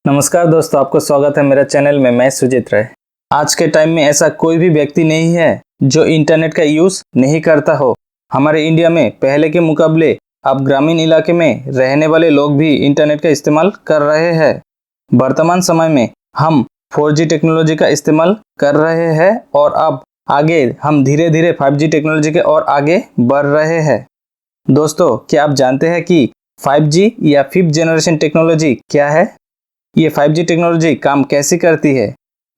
नमस्कार दोस्तों, आपको स्वागत है मेरा चैनल में। मैं सुजीत राय। आज के टाइम में ऐसा कोई भी व्यक्ति नहीं है जो इंटरनेट का यूज़ नहीं करता हो। हमारे इंडिया में पहले के मुकाबले अब ग्रामीण इलाके में रहने वाले लोग भी इंटरनेट का इस्तेमाल कर रहे हैं। वर्तमान समय में हम 4G टेक्नोलॉजी का इस्तेमाल कर रहे हैं और अब आगे हम धीरे धीरे 5G टेक्नोलॉजी के और आगे बढ़ रहे हैं। दोस्तों, क्या आप जानते हैं कि 5G या 5th जनरेशन टेक्नोलॉजी क्या है? ये 5G टेक्नोलॉजी काम कैसी करती है?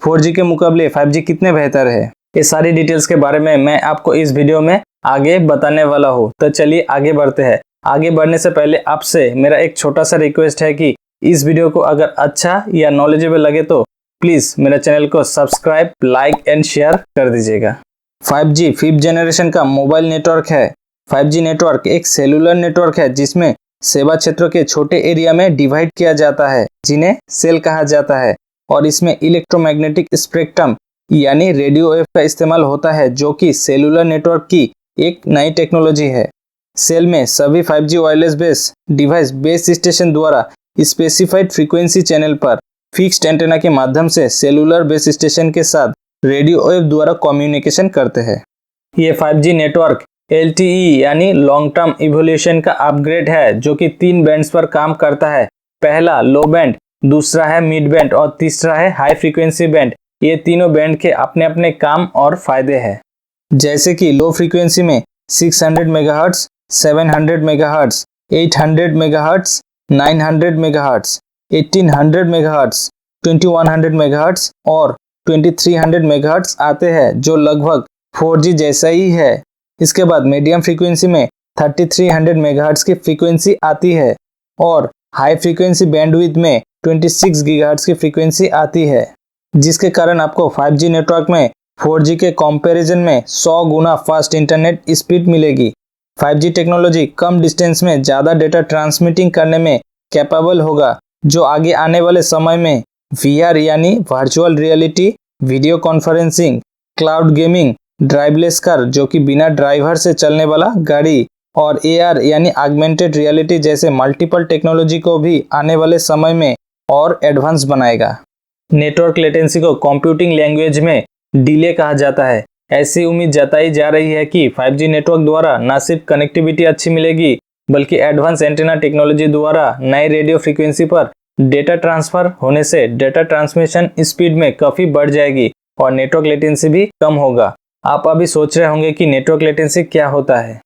4G के मुकाबले 5G कितने बेहतर है? ये सारी डिटेल्स के बारे में मैं आपको इस वीडियो में आगे बताने वाला हूँ। तो चलिए आगे बढ़ते हैं। आगे बढ़ने से पहले आपसे मेरा एक छोटा सा रिक्वेस्ट है कि इस वीडियो को अगर अच्छा या नॉलेजेबल लगे तो प्लीज़ मेरा चैनल को सब्सक्राइब, लाइक एंड शेयर कर दीजिएगा। 5G 5th जनरेशन का मोबाइल नेटवर्क है। 5G नेटवर्क एक सेलुलर नेटवर्क है जिसमें सेवा क्षेत्रों के छोटे एरिया में डिवाइड किया जाता है, जिन्हें सेल कहा जाता है, और इसमें इलेक्ट्रोमैग्नेटिक स्पेक्ट्रम यानी रेडियो वेव का इस्तेमाल होता है, जो कि सेलुलर नेटवर्क की एक नई टेक्नोलॉजी है। सेल में सभी 5G wireless base device base station द्वारा स्पेसिफाइड फ्रीक्वेंसी चैनल पर फिक्स्ड एंटेना के माध्यम से सेलुलर बेस स्टेशन के साथ रेडियो वेव द्वारा कम्युनिकेशन करते हैं। ये 5G नेटवर्क LTE यानी लॉन्ग टर्म इवोल्यूशन का अपग्रेड है, जो कि 3 बैंड्स पर काम करता है। पहला लो बैंड, दूसरा है मिड बैंड और तीसरा है हाई फ्रीक्वेंसी बैंड। ये तीनों बैंड के अपने अपने काम और फायदे हैं। जैसे कि लो फ्रीक्वेंसी में 600 megahertz, 700 megahertz, 800 megahertz, 900 megahertz, 1800 megahertz, 2100 megahertz और 2300 मेगाहर्ट्ज आते हैं, जो लगभग 4G जैसा ही है। इसके बाद मीडियम फ्रीक्वेंसी में 3300 मेगाहर्ट्ज की फ्रीक्वेंसी आती है और हाई फ्रीक्वेंसी बैंडविड्थ में 26 गीगाहर्ट्ज की फ्रीक्वेंसी आती है, जिसके कारण आपको 5G नेटवर्क में 4G के कंपैरिजन में 100 गुना फास्ट इंटरनेट स्पीड मिलेगी। 5G टेक्नोलॉजी कम डिस्टेंस में ज़्यादा डेटा ट्रांसमिटिंग करने में कैपेबल होगा, जो आगे आने वाले समय में VR यानी virtual reality, video conferencing, cloud gaming, driveless car जो कि बिना ड्राइवर से चलने वाला गाड़ी, और AR यानी ऑगमेंटेड रियलिटी जैसे मल्टीपल टेक्नोलॉजी को भी आने वाले समय में और एडवांस बनाएगा। नेटवर्क लेटेंसी को कंप्यूटिंग लैंग्वेज में डिले कहा जाता है। ऐसी उम्मीद जताई जा रही है कि 5G नेटवर्क द्वारा न सिर्फ कनेक्टिविटी अच्छी मिलेगी, बल्कि एडवांस एंटेना टेक्नोलॉजी द्वारा नए रेडियो फ्रीक्वेंसी पर डेटा ट्रांसफर होने से डेटा ट्रांसमिशन स्पीड में काफ़ी बढ़ जाएगी और नेटवर्क लेटेंसी भी कम होगा। आप अभी सोच रहे होंगे कि नेटवर्क लेटेंसी क्या होता है।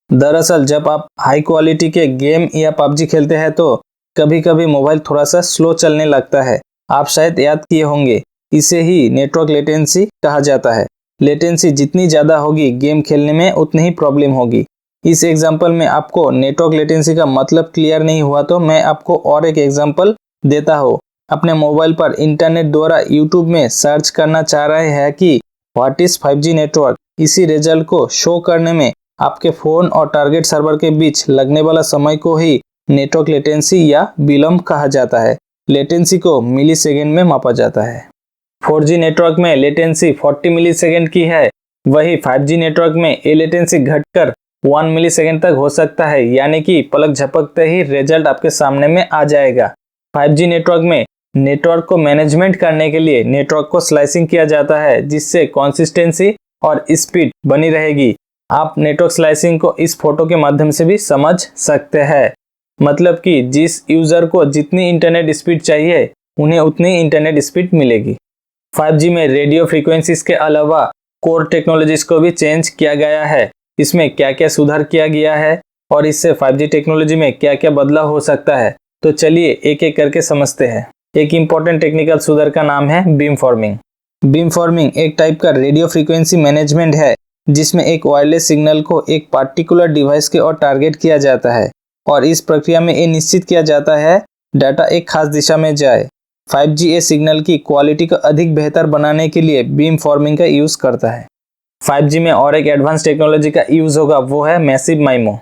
दरअसल जब आप हाई क्वालिटी के गेम या PUBG खेलते हैं तो कभी कभी मोबाइल थोड़ा सा स्लो चलने लगता है। आप शायद याद किए होंगे, इसे ही नेटवर्क लेटेंसी कहा जाता है। लेटेंसी जितनी ज़्यादा होगी गेम खेलने में उतनी ही प्रॉब्लम होगी। इस एग्जाम्पल में आपको नेटवर्क लेटेंसी का मतलब क्लियर नहीं हुआ तो मैं आपको और एक एग्जाम्पल देता हूँ। अपने मोबाइल पर इंटरनेट द्वारा यूट्यूब में सर्च करना चाह रहे हैं कि व्हाट इज 5G नेटवर्क। इसी रिजल्ट को शो करने में आपके फ़ोन और टारगेट सर्वर के बीच लगने वाला समय को ही नेटवर्क लेटेंसी या विलंब कहा जाता है। लेटेंसी को मिली सेकेंड में मापा जाता है। 4G नेटवर्क में लेटेंसी 40 मिली सेकेंड की है, वही 5G नेटवर्क में ये लेटेंसी घटकर 1 मिली सेकेंड तक हो सकता है, यानी कि पलक झपकते ही रिजल्ट आपके सामने में आ जाएगा। 5G नेटवर्क में नेटवर्क को मैनेजमेंट करने के लिए नेटवर्क को स्लाइसिंग किया जाता है, जिससे कंसिस्टेंसी और स्पीड बनी रहेगी। आप नेटवर्क स्लाइसिंग को इस फोटो के माध्यम से भी समझ सकते हैं। मतलब कि जिस यूज़र को जितनी इंटरनेट स्पीड चाहिए उन्हें उतनी इंटरनेट स्पीड मिलेगी। 5G में रेडियो फ्रीक्वेंसीज के अलावा कोर टेक्नोलॉजीज को भी चेंज किया गया है। इसमें क्या क्या सुधार किया गया है और इससे 5G टेक्नोलॉजी में क्या क्या बदलाव हो सकता है, तो चलिए एक एक करके समझते हैं। एक इम्पॉर्टेंट टेक्निकल सुधार का नाम है बीम फॉर्मिंग। बीम फॉर्मिंग एक टाइप का रेडियो फ्रीक्वेंसी मैनेजमेंट है, जिसमें एक वायरलेस सिग्नल को एक पार्टिकुलर डिवाइस के ओर टारगेट किया जाता है और इस प्रक्रिया में ये निश्चित किया जाता है डाटा एक खास दिशा में जाए। 5G ए सिग्नल की क्वालिटी को अधिक बेहतर बनाने के लिए बीम फॉर्मिंग का यूज़ करता है। 5G में और एक एडवांस टेक्नोलॉजी का यूज़ होगा, वो है मैसिव माइमो।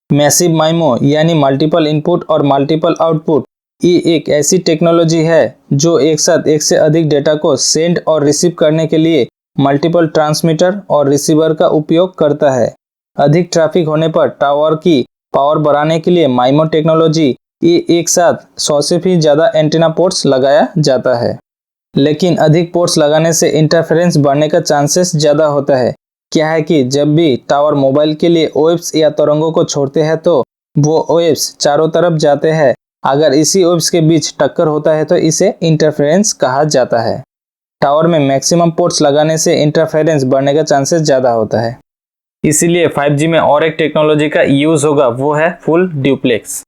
मैसिव माइमो यानी मल्टीपल इनपुट और मल्टीपल आउटपुट। ये एक ऐसी टेक्नोलॉजी है जो एक साथ एक से अधिक डेटा को सेंड और रिसीव करने के लिए मल्टीपल ट्रांसमीटर और रिसीवर का उपयोग करता है। अधिक ट्रैफिक होने पर टावर की पावर बढ़ाने के लिए माइमो टेक्नोलॉजी ये एक साथ 100 से भी ज़्यादा एंटीना पोर्ट्स लगाया जाता है। लेकिन अधिक पोर्ट्स लगाने से इंटरफेरेंस बढ़ने का चांसेस ज़्यादा होता है। क्या है कि जब भी टावर मोबाइल के लिए वेव्स या तरंगों को छोड़ते हैं तो वो वेव्स चारों तरफ जाते हैं। अगर इसी वेव्स के बीच टक्कर होता है तो इसे इंटरफेरेंस कहा जाता है। टावर में मैक्सिमम पोर्ट्स लगाने से इंटरफेरेंस बढ़ने का चांसेस ज़्यादा होता है। इसीलिए 5G में और एक टेक्नोलॉजी का यूज़ होगा, वो है full duplex.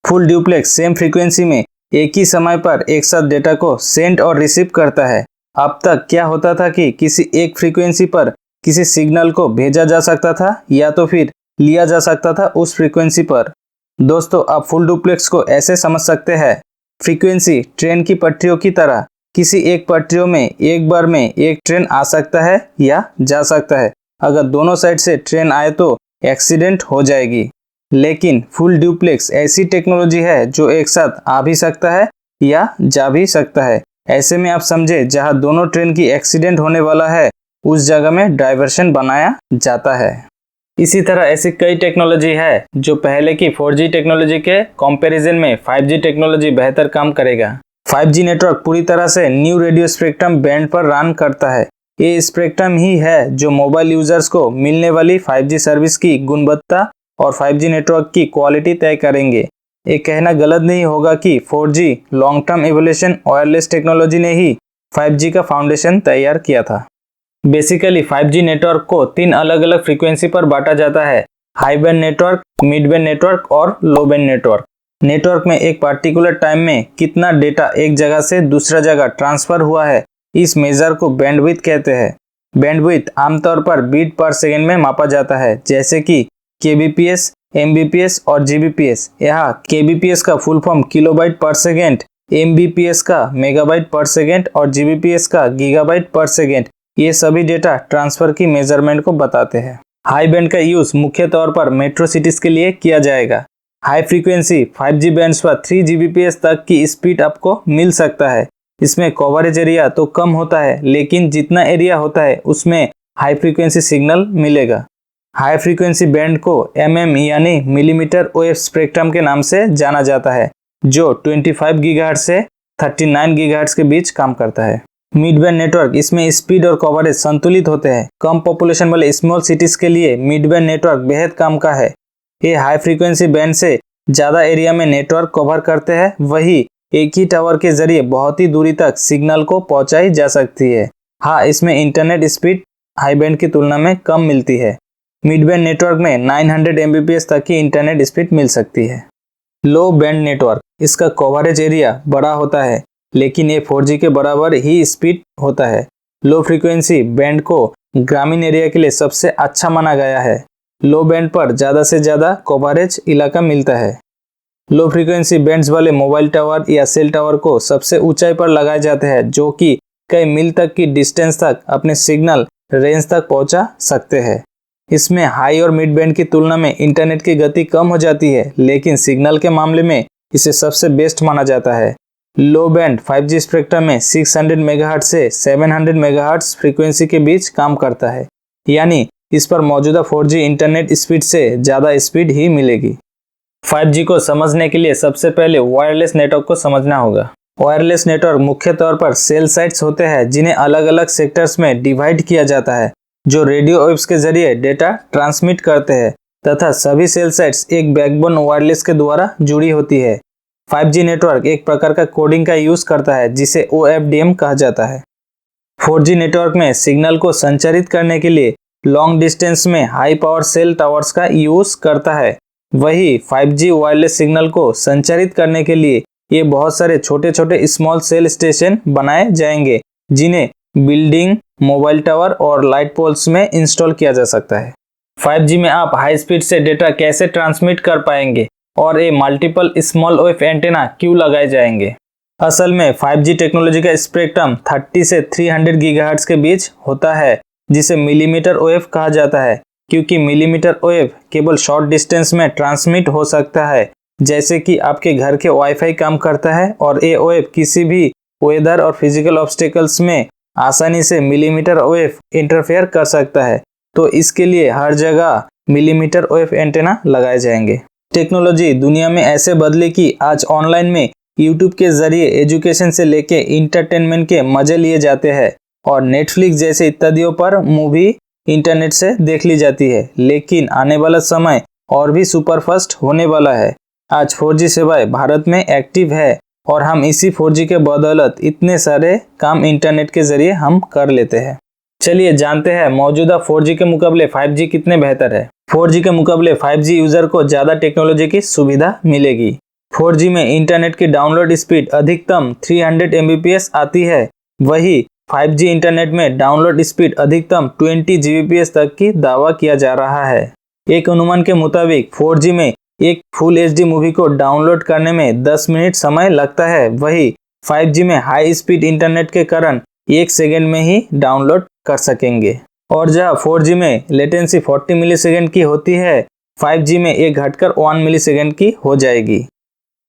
Full duplex same frequency में एक ही समय पर एक साथ डेटा को सेंड और रिसीव करता है। अब तक क्या होता था कि किसी एक फ्रीक्वेंसी पर किसी सिग्नल को भेजा जा सकता था या तो फिर लिया जा सकता था उस फ्रीक्वेंसी पर। दोस्तों, आप फुल डुप्लेक्स को ऐसे समझ सकते हैं, फ्रीक्वेंसी ट्रेन की पटरियों की तरह किसी एक पटरियों में एक बार में एक ट्रेन आ सकता है या जा सकता है। अगर दोनों साइड से ट्रेन आए तो एक्सीडेंट हो जाएगी। लेकिन फुल डुप्लेक्स ऐसी टेक्नोलॉजी है जो एक साथ आ भी सकता है या जा भी सकता है। ऐसे में आप समझे, जहां दोनों ट्रेन की एक्सीडेंट होने वाला है उस जगह में डाइवर्शन बनाया जाता है। इसी तरह ऐसी कई टेक्नोलॉजी है जो पहले की 4G टेक्नोलॉजी के कंपैरिजन में 5G टेक्नोलॉजी बेहतर काम करेगा। 5G नेटवर्क पूरी तरह से न्यू रेडियो स्पेक्ट्रम बैंड पर रन करता है। ये स्पेक्ट्रम ही है जो मोबाइल यूजर्स को मिलने वाली 5G सर्विस की गुणवत्ता और 5G नेटवर्क की क्वालिटी तय करेंगे। ये कहना गलत नहीं होगा कि 4G long term evolution wireless technology ने ही 5G का फाउंडेशन तैयार किया था। बेसिकली 5G नेटवर्क को 3 अलग अलग फ्रीक्वेंसी पर बांटा जाता है, high band network, mid band network और लो बैंड नेटवर्क। नेटवर्क में एक पार्टिकुलर टाइम में कितना डेटा एक जगह से दूसरा जगह ट्रांसफर हुआ है, इस मेजर को बैंडविड्थ कहते हैं। बैंडविड्थ आमतौर पर बीट पर सेकेंड में मापा जाता है, जैसे कि kbps, mbps और gbps। यहाँ kbps का फुल फॉर्म किलोबाइट पर सेकेंड, mbps का मेगाबाइट पर सेकेंड और gbps का गीगाबाइट पर सेकेंड। ये सभी डेटा ट्रांसफर की मेजरमेंट को बताते हैं। हाई बैंड का यूज मुख्य तौर पर मेट्रो सिटीज के लिए किया जाएगा। हाई फ्रीक्वेंसी 5G बैंड्स पर 3 Gbps तक की स्पीड आपको मिल सकता है। इसमें कवरेज एरिया तो कम होता है, लेकिन जितना एरिया होता है उसमें हाई फ्रीक्वेंसी सिग्नल मिलेगा। हाई फ्रीक्वेंसी बैंड को mm यानी मिलीमीटर वेव स्पेक्ट्रम के नाम से जाना जाता है, जो 25 गीगाहर्ट्ज से 39 गीगाहर्ट्ज के बीच काम करता है। मिड बैंड नेटवर्क, इसमें स्पीड और कवरेज संतुलित होते हैं। कम पॉपुलेशन वाले स्मॉल सिटीज के लिए मिड बैंड नेटवर्क बेहद काम का है। ये हाई फ्रीक्वेंसी बैंड से ज़्यादा एरिया में नेटवर्क कवर करते हैं, वही एक ही टावर के जरिए बहुत ही दूरी तक सिग्नल को पहुंचाई जा सकती है। हाँ, इसमें इंटरनेट स्पीड हाई बैंड की तुलना में कम मिलती है। मिड बैंड नेटवर्क में 900 Mbps तक की इंटरनेट स्पीड मिल सकती है। लो बैंड नेटवर्क, इसका कवरेज एरिया बड़ा होता है, लेकिन ये 4G के बराबर ही स्पीड होता है। लो फ्रीक्वेंसी बैंड को ग्रामीण एरिया के लिए सबसे अच्छा माना गया है। लो बैंड पर ज़्यादा से ज़्यादा कवरेज इलाका मिलता है। लो फ्रीक्वेंसी बैंड्स वाले मोबाइल टावर या सेल टावर को सबसे ऊंचाई पर लगाए जाते हैं, जो कि कई मील तक की डिस्टेंस तक अपने सिग्नल रेंज तक पहुंचा सकते हैं। इसमें हाई और मिड बैंड की तुलना में इंटरनेट की गति कम हो जाती है, लेकिन सिग्नल के मामले में इसे सबसे बेस्ट माना जाता है। लो बैंड 5G स्पेक्ट्रम में 600 मेगाहर्ट्ज से 700 मेगाहर्ट्ज फ्रीक्वेंसी के बीच काम करता है, यानी इस पर मौजूदा 4G इंटरनेट स्पीड से ज़्यादा स्पीड ही मिलेगी। 5G को समझने के लिए सबसे पहले वायरलेस नेटवर्क को समझना होगा। वायरलेस नेटवर्क मुख्य तौर पर सेल साइट्स होते हैं, जिन्हें अलग अलग सेक्टर्स में डिवाइड किया जाता है, जो रेडियो वेव्स के जरिए डेटा ट्रांसमिट करते हैं, तथा सभी सेल साइट्स एक बैकबोन वायरलेस के द्वारा जुड़ी होती है। 5G नेटवर्क एक प्रकार का कोडिंग का यूज करता है, जिसे OFDM कहा जाता है। 4G नेटवर्क में सिग्नल को संचारित करने के लिए लॉन्ग डिस्टेंस में हाई पावर सेल टावर्स का यूज करता है। वही 5G वायरलेस सिग्नल को संचारित करने के लिए ये बहुत सारे छोटे छोटे स्मॉल सेल स्टेशन बनाए जाएंगे, जिन्हें बिल्डिंग, मोबाइल टावर और लाइट पोल्स में इंस्टॉल किया जा सकता है। 5G में आप हाई स्पीड से डेटा कैसे ट्रांसमिट कर पाएंगे और ये मल्टीपल स्मॉल वेव एंटेना क्यों लगाए जाएंगे? असल में 5G टेक्नोलॉजी का स्पेक्ट्रम 30 से 300 गीगाहर्ट्ज के बीच होता है, जिसे मिलीमीटर वेव कहा जाता है, क्योंकि मिलीमीटर वेव केवल शॉर्ट डिस्टेंस में ट्रांसमिट हो सकता है, जैसे कि आपके घर के वाईफाई काम करता है, और ये वेव किसी भी वेदर और फिजिकल ऑब्स्टेकल्स में आसानी से मिलीमीटर वेव इंटरफेयर कर सकता है। तो इसके लिए हर जगह मिलीमीटर वेव एंटेना लगाए जाएंगे। टेक्नोलॉजी दुनिया में ऐसे बदले कि आज ऑनलाइन में यूट्यूब के जरिए एजुकेशन से लेके इंटरटेनमेंट के मजे लिए जाते हैं और नेटफ्लिक्स जैसे इत्यादियों पर मूवी इंटरनेट से देख ली जाती है। लेकिन आने वाला समय और भी सुपरफास्ट होने वाला है। आज 4G सेवाएं भारत में एक्टिव है और हम इसी 4G के बदौलत इतने सारे काम इंटरनेट के जरिए हम कर लेते हैं। चलिए जानते हैं मौजूदा 4G के मुकाबले 5G कितने बेहतर है। 4G के मुकाबले 5G यूजर को ज़्यादा टेक्नोलॉजी की सुविधा मिलेगी। 4G में इंटरनेट की डाउनलोड स्पीड अधिकतम 300 Mbps आती है, वही 5G इंटरनेट में डाउनलोड स्पीड अधिकतम 20 Gbps तक की दावा किया जा रहा है। एक अनुमान के मुताबिक 4G में एक फुल HD मूवी को डाउनलोड करने में 10 मिनट समय लगता है, वही 5G में हाई स्पीड इंटरनेट के कारण 1 सेकंड में ही डाउनलोड कर सकेंगे। और जहां 4G में लेटेंसी 40 मिलीसेकंड की होती है, 5G में ये घटकर 1 मिलीसेकंड की हो जाएगी।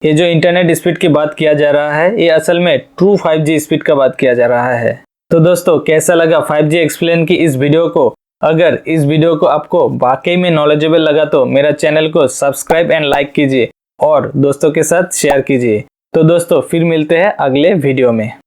ये जो इंटरनेट स्पीड की बात किया जा रहा है, ये असल में ट्रू 5G स्पीड का बात किया जा रहा है। तो दोस्तों, कैसा लगा 5G एक्सप्लेन की इस वीडियो को? अगर इस वीडियो को आपको वाकई में नॉलेजेबल लगा तो मेरा चैनल को सब्सक्राइब एंड लाइक कीजिए और दोस्तों के साथ शेयर कीजिए। तो दोस्तों, फिर मिलते हैं अगले वीडियो में।